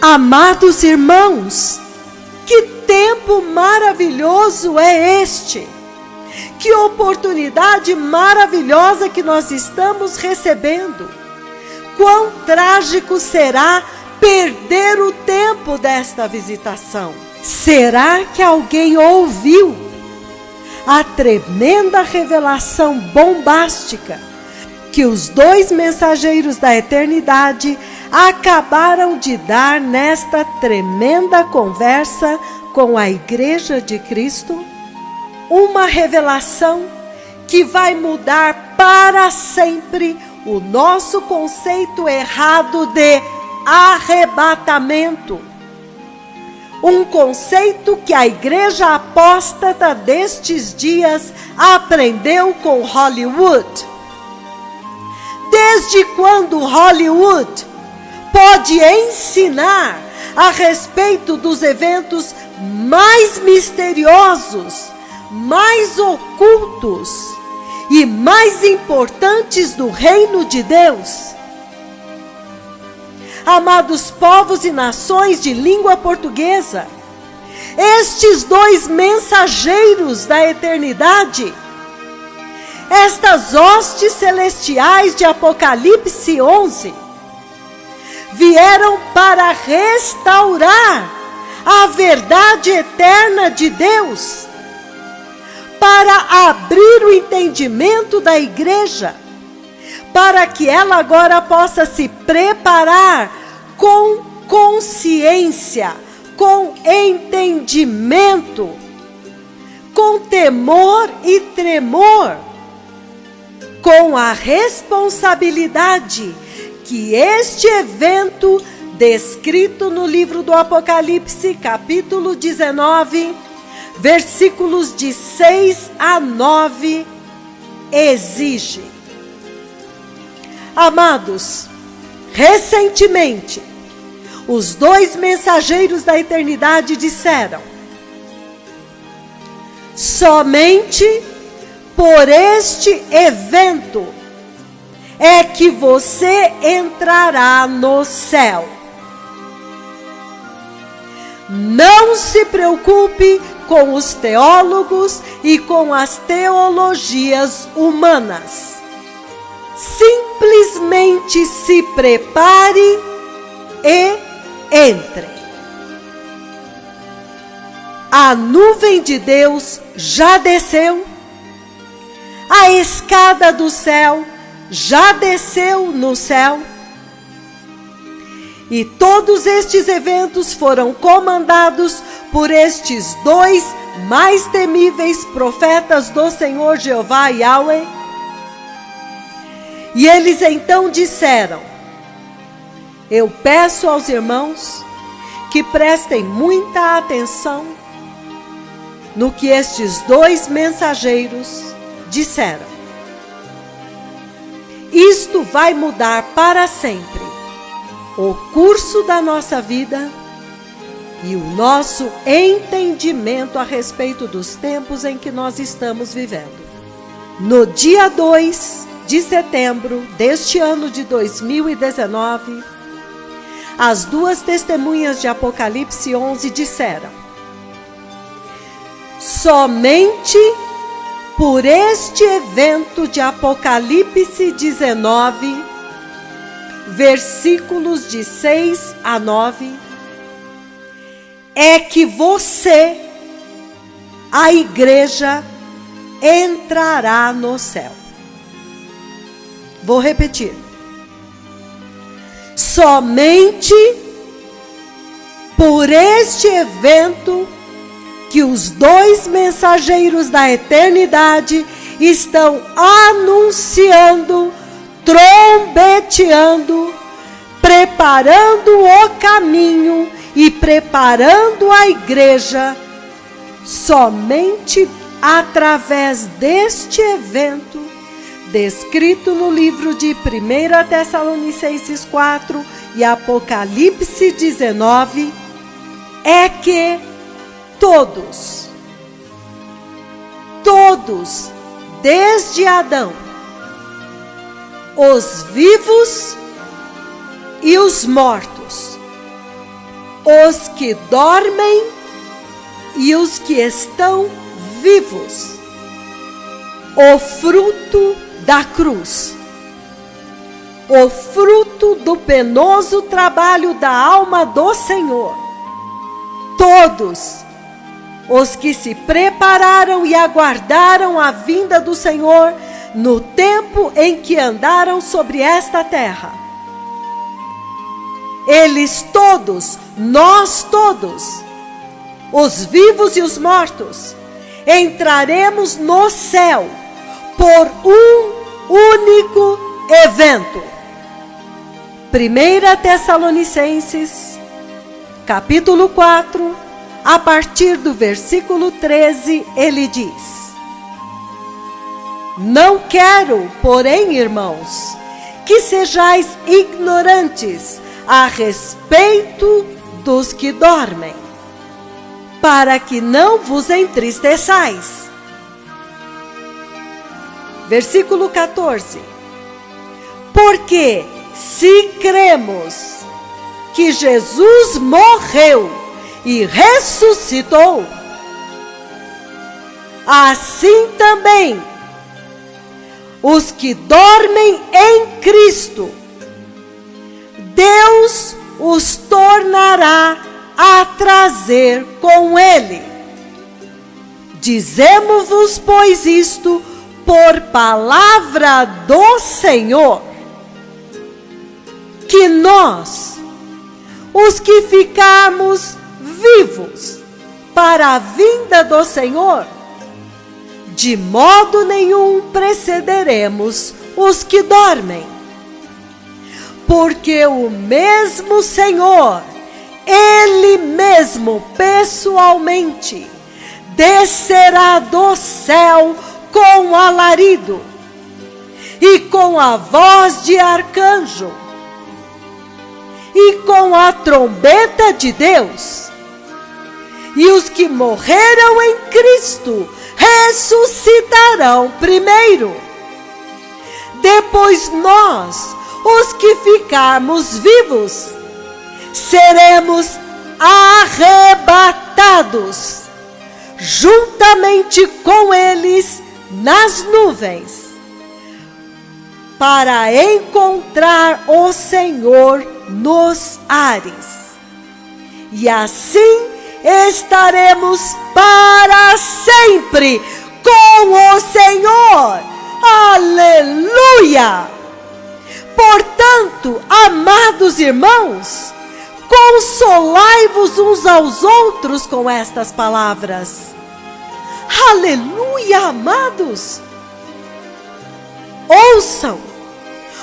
Amados irmãos, que tempo maravilhoso é este! Que oportunidade maravilhosa que nós estamos recebendo! Quão trágico será perder o tempo desta visitação! Será que alguém ouviu a tremenda revelação bombástica que os dois mensageiros da eternidade acabaram de dar nesta tremenda conversa com a Igreja de Cristo? Uma revelação que vai mudar para sempre o nosso conceito errado de arrebatamento. Um conceito que a igreja apóstata destes dias aprendeu com Hollywood. Desde quando Hollywood pode ensinar a respeito dos eventos mais misteriosos, mais ocultos e mais importantes do reino de Deus? Amados povos e nações de língua portuguesa, estes dois mensageiros da eternidade estas hostes celestiais de Apocalipse 11 vieram para restaurar a verdade eterna de Deus, para abrir o entendimento da igreja, para que ela agora possa se preparar com consciência, com entendimento, com temor e tremor, com a responsabilidade que este evento descrito no livro do Apocalipse, capítulo 19, versículos de 6 a 9, exige. Amados, recentemente, os dois mensageiros da eternidade disseram: somente por este evento é que você entrará no céu. Não se preocupe com os teólogos e com as teologias humanas. Simplesmente se prepare e entre. A nuvem de Deus já desceu. A escada do céu já desceu no céu. E todos estes eventos foram comandados por estes dois mais temíveis profetas do Senhor Jeová Yahweh. E eles então disseram: eu peço aos irmãos que prestem muita atenção no que estes dois mensageiros disseram. Isto vai mudar para sempre o curso da nossa vida e o nosso entendimento a respeito dos tempos em que nós estamos vivendo. No dia 2 de setembro deste ano de 2019, as duas testemunhas de Apocalipse 11 disseram: somente por este evento de Apocalipse 19, versículos de 6 a 9, é que você, a igreja, entrará no céu. Vou repetir. Somente por este evento que os dois mensageiros da eternidade estão anunciando, trombeteando, preparando o caminho e preparando a igreja. Somente através deste evento, descrito no livro de 1 Tessalonicenses 4 e Apocalipse 19, é que todos, desde Adão, os vivos e os mortos, os que dormem e os que estão vivos, o fruto da cruz, o fruto do penoso trabalho da alma do Senhor, todos os que se prepararam e aguardaram a vinda do Senhor no tempo em que andaram sobre esta terra. Eles todos, nós todos, os vivos e os mortos, entraremos no céu por um único evento. 1 Tessalonicenses, capítulo 4, a partir do versículo 13, ele diz: não quero, porém, irmãos, que sejais ignorantes a respeito dos que dormem, para que não vos entristeçais. Versículo 14. Porque se cremos que Jesus morreu e ressuscitou, assim também os que dormem em Cristo, Deus os tornará a trazer com Ele. Dizemos-vos, pois, isto por palavra do Senhor, que nós, os que ficarmos vivos para a vinda do Senhor, de modo nenhum precederemos os que dormem. Porque o mesmo Senhor, Ele mesmo pessoalmente, descerá do céu com alarido e com a voz de arcanjo e com a trombeta de Deus. E os que morreram em Cristo ressuscitarão primeiro. Depois nós, os que ficarmos vivos, seremos arrebatados juntamente com eles nas nuvens, para encontrar o Senhor nos ares. E assim estaremos para sempre com o Senhor. Aleluia! Portanto, amados irmãos, consolai-vos uns aos outros com estas palavras. Aleluia, amados! Ouçam,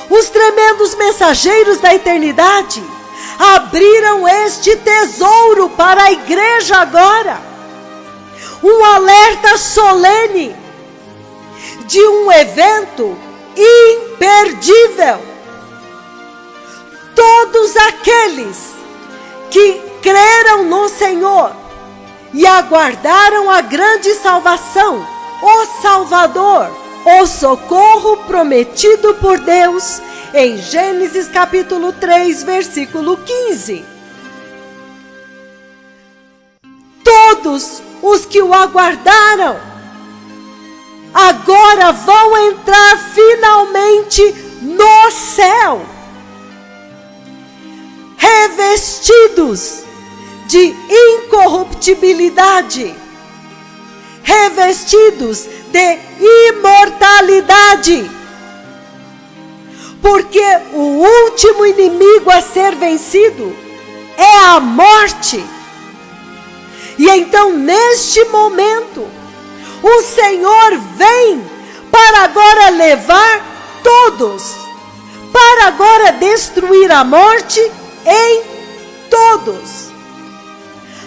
os tremendos mensageiros da eternidade abriram este tesouro para a igreja agora. Um alerta solene de um evento imperdível. Todos aqueles que creram no Senhor e aguardaram a grande salvação, o Salvador, o socorro prometido por Deus, em Gênesis capítulo 3, versículo 15. Todos os que o aguardaram, agora vão entrar finalmente no céu, revestidos de incorruptibilidade, revestidos de imortalidade, porque o último inimigo a ser vencido é a morte. E então, neste momento, o Senhor vem para agora levar todos, para agora destruir a morte em todos.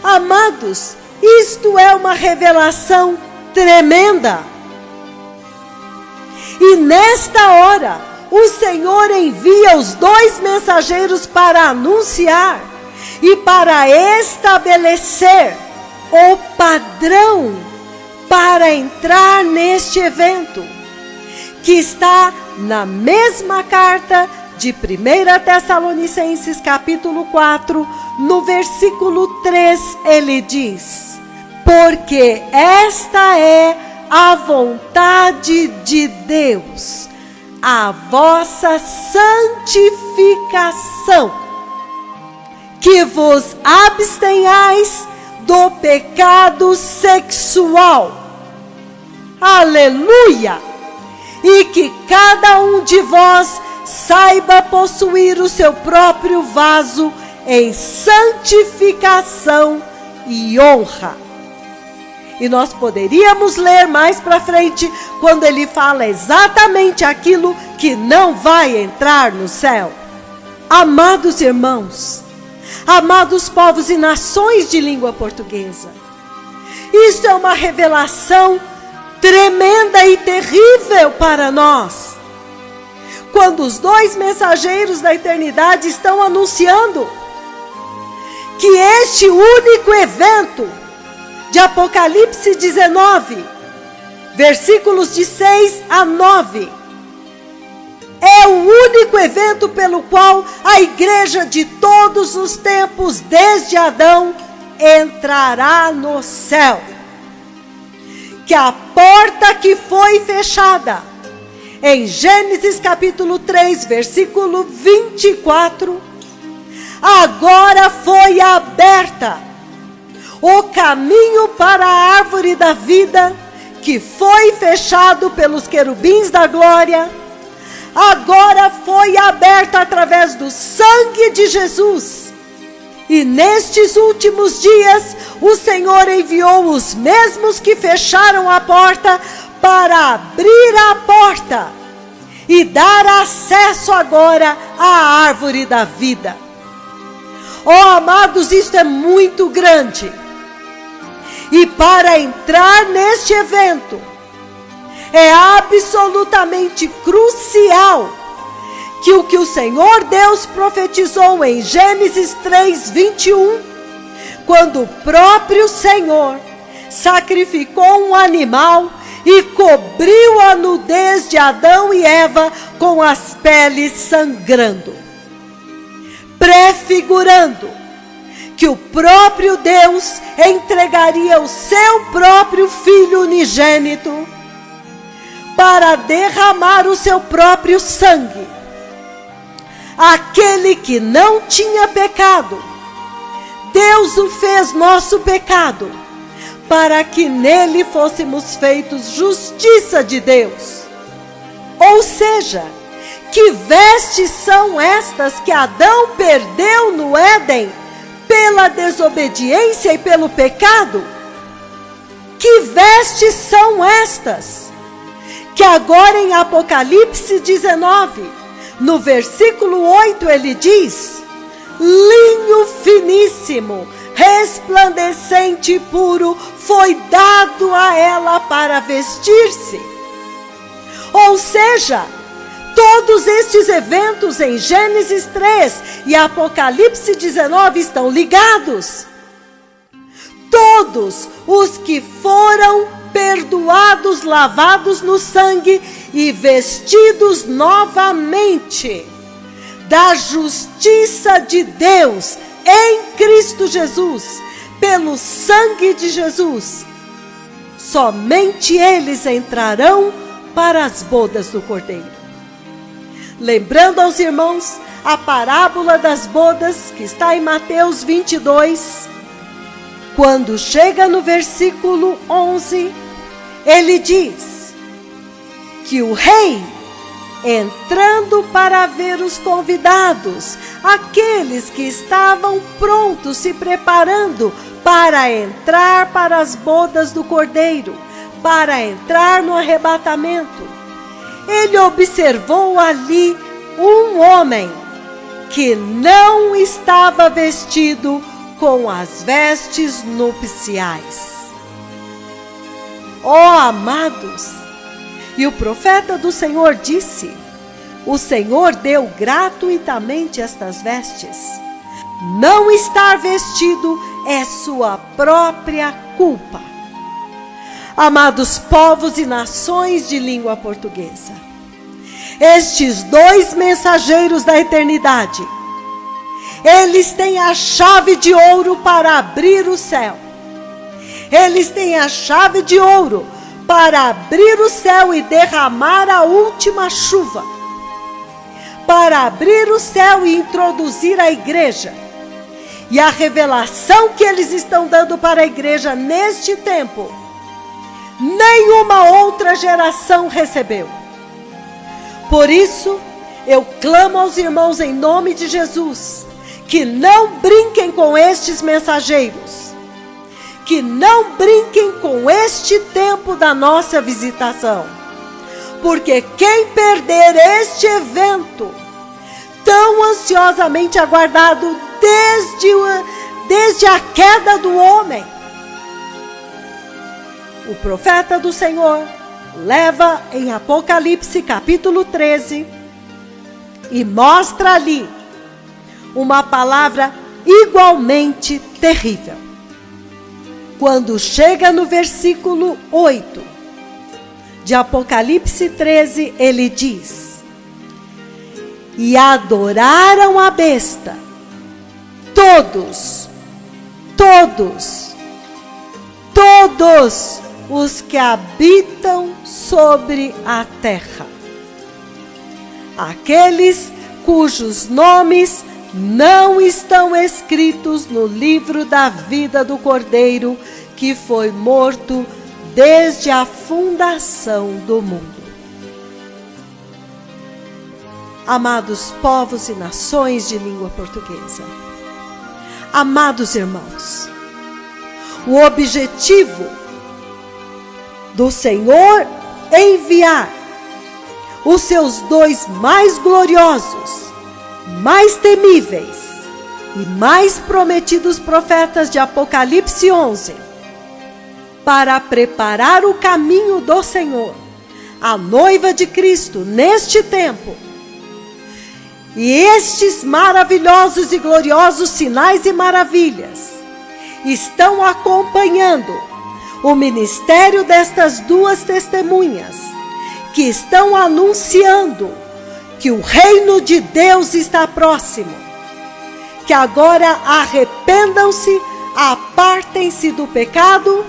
Amados, isto é uma revelação tremenda. E nesta hora, o Senhor envia os dois mensageiros para anunciar e para estabelecer o padrão para entrar neste evento, que está na mesma carta de 1 Tessalonicenses capítulo 4, no versículo 3, ele diz: porque esta é a vontade de Deus, a vossa santificação, que vos abstenhais do pecado sexual. Aleluia! E que cada um de vós saiba possuir o seu próprio vaso em santificação e honra. E nós poderíamos ler mais para frente, quando ele fala exatamente aquilo que não vai entrar no céu. Amados irmãos, amados povos e nações de língua portuguesa, isso é uma revelação tremenda e terrível para nós. Quando os dois mensageiros da eternidade estão anunciando que este único evento de Apocalipse 19, versículos de 6 a 9, é o único evento pelo qual a igreja de todos os tempos, desde Adão, entrará no céu. Que a porta que foi fechada em Gênesis capítulo 3, versículo 24, agora foi aberta o caminho para a árvore da vida, que foi fechado pelos querubins da glória, agora foi aberta através do sangue de Jesus. E nestes últimos dias, o Senhor enviou os mesmos que fecharam a porta para abrir a porta e dar acesso agora à árvore da vida. Oh, amados, isto é muito grande. E para entrar neste evento, é absolutamente crucial que o Senhor Deus profetizou em Gênesis 3, 21, quando o próprio Senhor sacrificou um animal e cobriu a nudez de Adão e Eva com as peles sangrando, prefigurando que o próprio Deus entregaria o seu próprio Filho unigênito para derramar o seu próprio sangue. Aquele que não tinha pecado, Deus o fez nosso pecado, para que nele fôssemos feitos justiça de Deus. Ou seja, que vestes são estas que Adão perdeu no Éden pela desobediência e pelo pecado? Que vestes são estas? Que agora em Apocalipse 19, no versículo 8, ele diz: linho finíssimo, resplandecente e puro, foi dado a ela para vestir-se. Ou seja, todos estes eventos em Gênesis 3 e Apocalipse 19 estão ligados. Todos os que foram perdoados, lavados no sangue e vestidos novamente da justiça de Deus em Cristo Jesus, pelo sangue de Jesus, somente eles entrarão para as bodas do Cordeiro. Lembrando aos irmãos a parábola das bodas que está em Mateus 22, quando chega no versículo 11, ele diz que o rei, entrando para ver os convidados, aqueles que estavam prontos, se preparando para entrar para as bodas do Cordeiro, para entrar no arrebatamento, ele observou ali um homem que não estava vestido com as vestes nupciais. Ó amados, e o profeta do Senhor disse: o Senhor deu gratuitamente estas vestes. Não estar vestido é sua própria culpa. Amados povos e nações de língua portuguesa, estes dois mensageiros da eternidade, eles têm a chave de ouro para abrir o céu. Eles têm a chave de ouro para abrir o céu e derramar a última chuva, para abrir o céu e introduzir a igreja. E a revelação que eles estão dando para a igreja neste tempo, nenhuma outra geração recebeu. Por isso, eu clamo aos irmãos em nome de Jesus, que não brinquem com estes mensageiros, que não brinquem com este tempo da nossa visitação, porque quem perder este evento, tão ansiosamente aguardado desde a queda do homem, o profeta do Senhor leva em Apocalipse capítulo 13 e mostra ali uma palavra igualmente terrível. Quando chega no versículo 8 de Apocalipse 13, ele diz: e adoraram a besta todos os que habitam sobre a terra. aqueles cujos nomes não estão escritos no livro da vida do Cordeiro, que foi morto desde a fundação do mundo. Amados povos e nações de língua portuguesa, amados irmãos, o objetivo do Senhor enviar os seus dois mais gloriosos, mais temíveis e mais prometidos profetas de Apocalipse 11, para preparar o caminho do Senhor, a noiva de Cristo neste tempo. E estes maravilhosos e gloriosos sinais e maravilhas estão acompanhando o ministério destas duas testemunhas, que estão anunciando que o reino de Deus está próximo, que agora arrependam-se, apartem-se do pecado,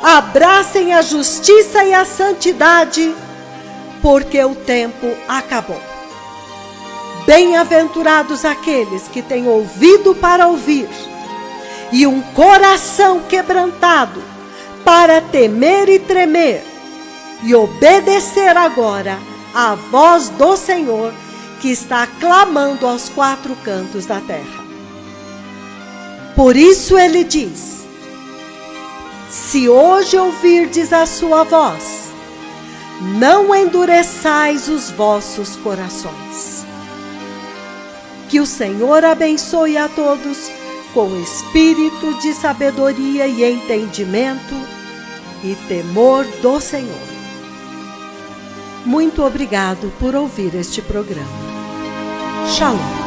abracem a justiça e a santidade, porque o tempo acabou. Bem-aventurados aqueles que têm ouvido para ouvir e um coração quebrantado para temer e tremer e obedecer agora à voz do Senhor, que está clamando aos quatro cantos da terra. Por isso ele diz: se hoje ouvirdes a sua voz, não endureçais os vossos corações. Que o Senhor abençoe a todos com espírito de sabedoria e entendimento e temor do Senhor. Muito obrigado por ouvir este programa. Shalom.